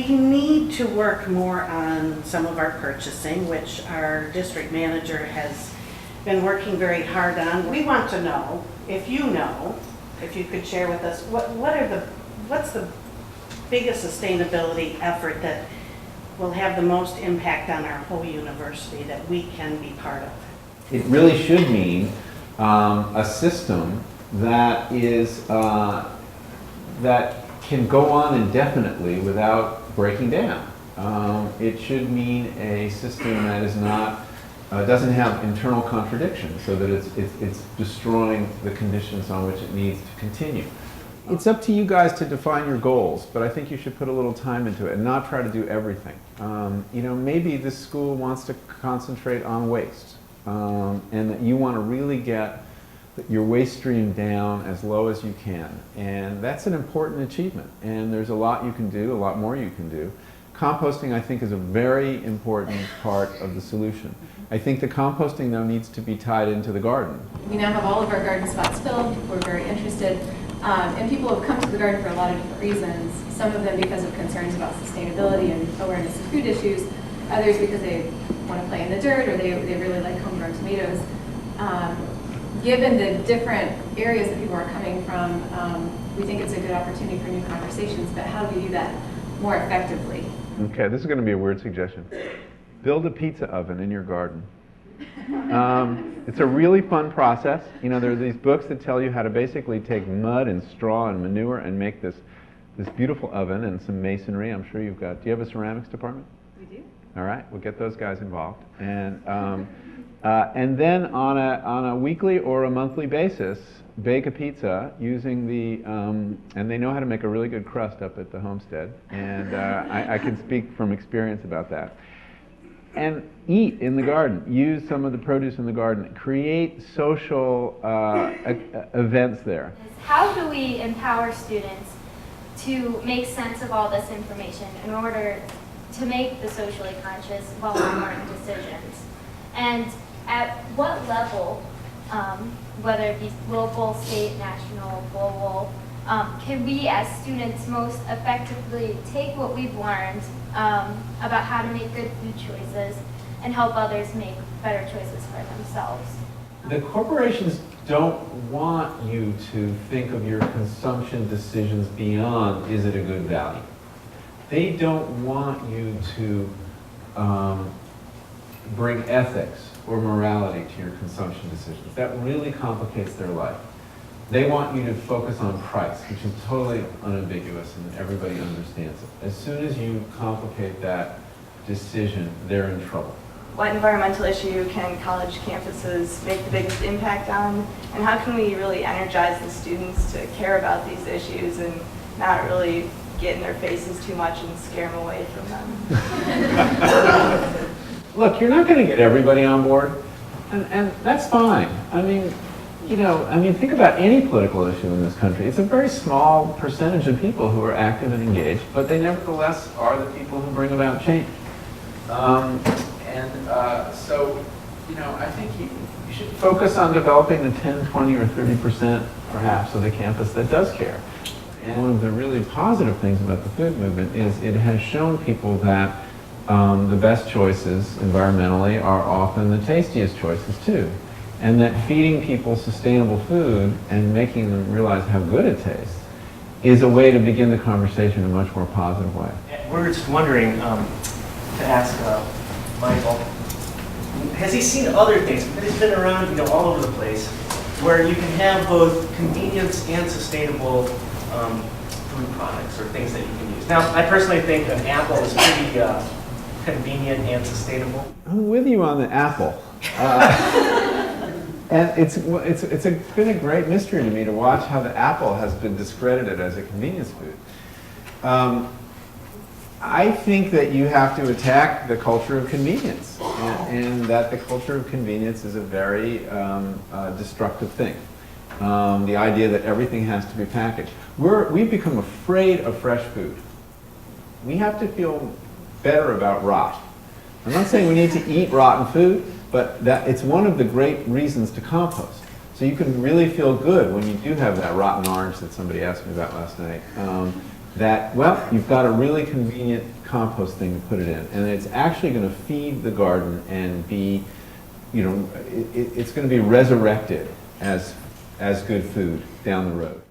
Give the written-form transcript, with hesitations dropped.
We need to work more on some of our purchasing, which our district manager has been working very hard on. We want to know, if you could share with us, what's the biggest sustainability effort that will have the most impact on our whole university that we can be part of? It really should mean a system that is that can go on indefinitely without breaking down. It should mean a system that is not doesn't have internal contradictions, so that it's destroying the conditions on which it needs to continue. It's up to you guys to define your goals, but I think you should put a little time into it and not try to do everything. You know, maybe this school wants to concentrate on waste, and that you want to really get your waste stream down as low as you can. And that's an important achievement. And there's a lot you can do, a lot more you can do. Composting, I think, is a very important part of the solution. I think the composting, though, needs to be tied into the garden. We now have all of our garden spots filled. We're very interested. And people have come to the garden for a lot of different reasons. Some of them because of concerns about sustainability and awareness of food issues. Others because they want to play in the dirt, or they really like homegrown tomatoes. Given the different areas that people are coming from, we think it's a good opportunity for new conversations, but how do we do that more effectively? Okay, this is going to be a weird suggestion. Build a pizza oven in your garden. It's a really fun process. You know, there are these books that tell you how to basically take mud and straw and manure and make this beautiful oven and some masonry. I'm sure you've got, do you have a ceramics department? We do. All right, we'll get those guys involved. And then on a weekly or a monthly basis, bake a pizza using the, and they know how to make a really good crust up at the Homestead, and I can speak from experience about that. And eat in the garden. Use some of the produce in the garden. Create social events there. How do we empower students to make sense of all this information in order to make the socially conscious, well-informed decisions? And at what level, whether it be local, state, national, global, can we as students most effectively take what we've learned about how to make good food choices and help others make better choices for themselves? The corporations don't want you to think of your consumption decisions beyond, is it a good value? They don't want you to bring ethics or morality to your consumption decisions. That really complicates their life. They want you to focus on price, which is totally unambiguous and everybody understands it. As soon as you complicate that decision, they're in trouble. What environmental issue can college campuses make the biggest impact on? And how can we really energize the students to care about these issues and not really get in their faces too much and scare them away from them? Look, you're not going to get everybody on board, and that's fine. I mean, you know, think about any political issue in this country. It's a very small percentage of people who are active and engaged, but they nevertheless are the people who bring about change. So, you know, I think you should focus on developing the 10, 20, or 30% perhaps of the campus that does care. And one of the really positive things about the food movement is it has shown people that the best choices environmentally are often the tastiest choices too. And that feeding people sustainable food and making them realize how good it tastes is a way to begin the conversation in a much more positive way. We're just wondering, to ask Michael, has he seen other things? He's been around, you know, all over the place, where you can have both convenience and sustainable food products or things that you can use. Now, I personally think an apple is pretty convenient and sustainable. I'm with you on the apple. And it's been a great mystery to me to watch how the apple has been discredited as a convenience food. I think that you have to attack the culture of convenience, and that the culture of convenience is a very destructive thing. The idea that everything has to be packaged. We've become afraid of fresh food. We have to feel better about rot. I'm not saying we need to eat rotten food, but that it's one of the great reasons to compost. So you can really feel good when you do have that rotten orange that somebody asked me about last night. that, well, you've got a really convenient compost thing to put it in, and it's actually going to feed the garden and be, you know, it's going to be resurrected as good food down the road.